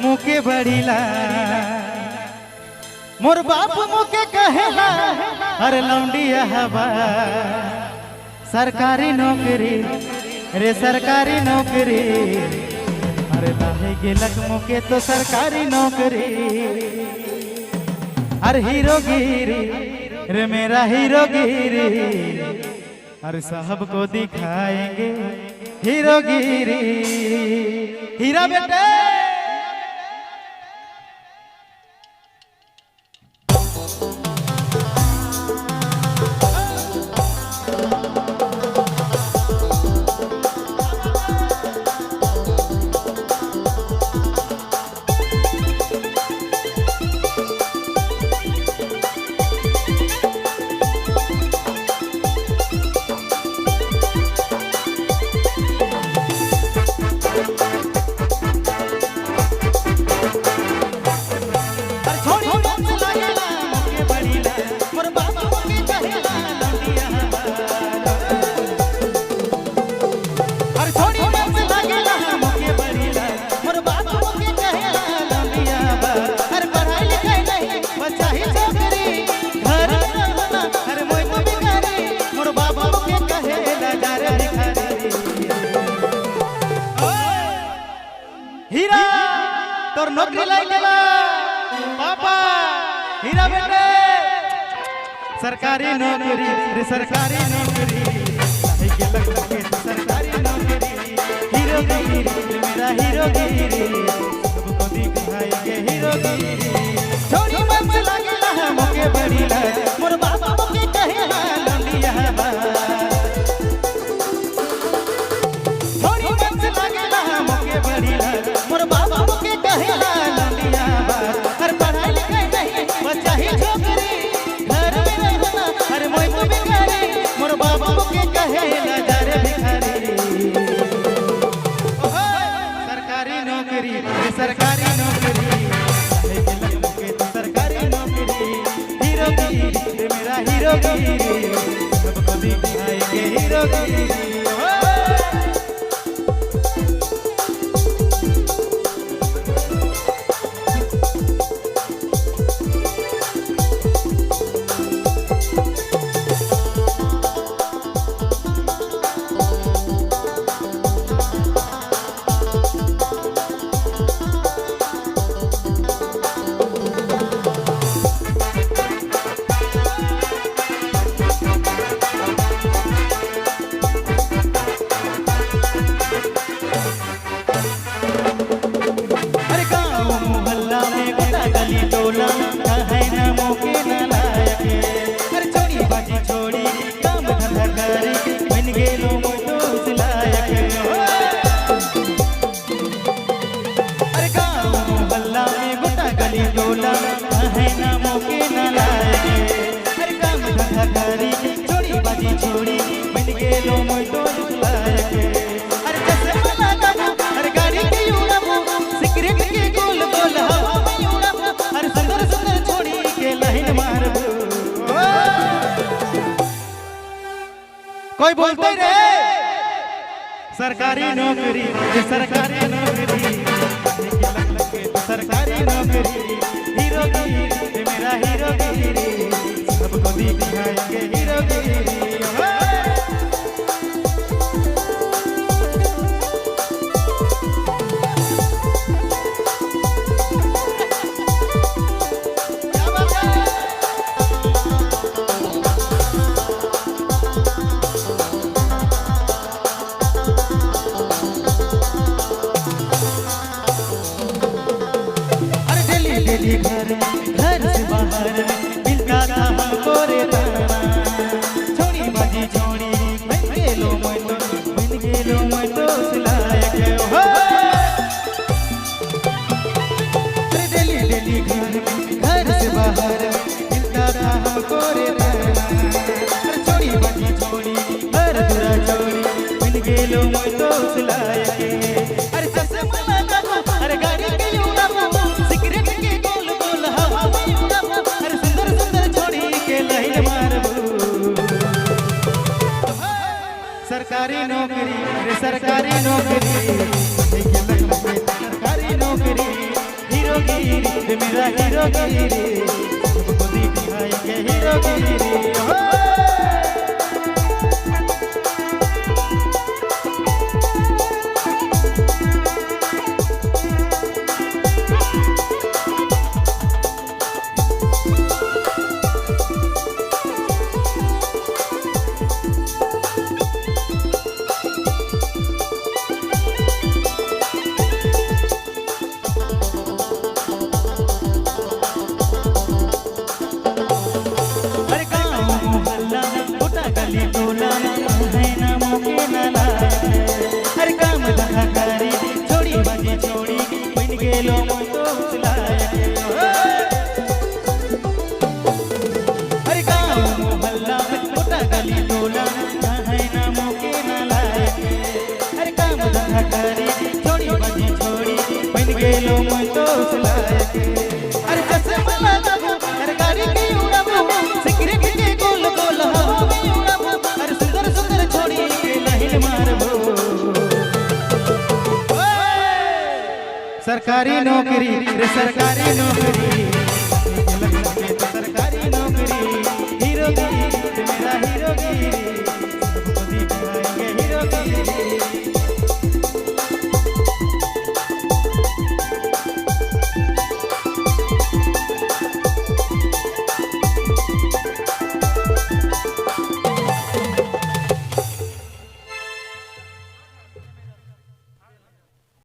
मुके बड़ीला मोर बाप मुके कहेला अरे लौंडिया हवा सरकारी नौकरी रे सरकारी नौकरी अरे लाहे गेलक मुके तो सरकारी नौकरी अरे हीरोगिरी रे मेरा हीरोगिरी अरे साहब को दिखाएंगे हीरोगिरी हीरा बेटे हीरा तोर नौकरी लाई गेला पापा हीरा बेटे सरकारी नौकरी रे सरकारी नौकरी लाई गेला के सरकारी नौकरी हीरोगिरी रे मेरा हीरोगिरी सबको दिखाएंगे हीरोगिरी छोरी मन से लागेला मुके बड़ीला मोर बाबा मुके कहेला लंडिया बा छोरी मन से लागेला मुके बड़ीला मोर बाबा मुके कहेला लंडिया बा हर पढ़ाई लिखाई नहीं बच्चा ही छोकरी घर में रहना हर मोई तो बेकारी मोर बाबा मुके कहेला जारे भिखारी सरकारी नौकरी सरकारी नौकरी मुके तो सरकारी नौकरी हीरोगिरी मेरा हीरोगिरी सबको दिखाएंगे हीरोगिरी कोई बोलते रे सरकारी नौकरी सरकारी नौकरी सरकारी नौकरी हीरोगिरी मेरा हीरोगिरी सबको दिखाएंगे हीरोगिरी घर से बाहर मिलता था हमको रे ताना हीरोगिरी सबको दिखाएंगे हीरोगिरी हो। हर काम धंधा करी छोड़ी बाजी छोड़ी बन गेलो तो लायक हर गाँव मोहल्ला मोटा गली टोला है नामों के ना लायक हर काम धंधा करी छोड़ी बाजी छोड़ी बन गेलो तो लायक हर चश्मा लगाबो हर गाड़ी की उड़ाबो सिगरेट के गोल गोल हवा में उड़ाबो हर सुंदर सुंदर छोड़ी के लाइन मारबो। सरकारी नौकरी रे सरकारी नौकरी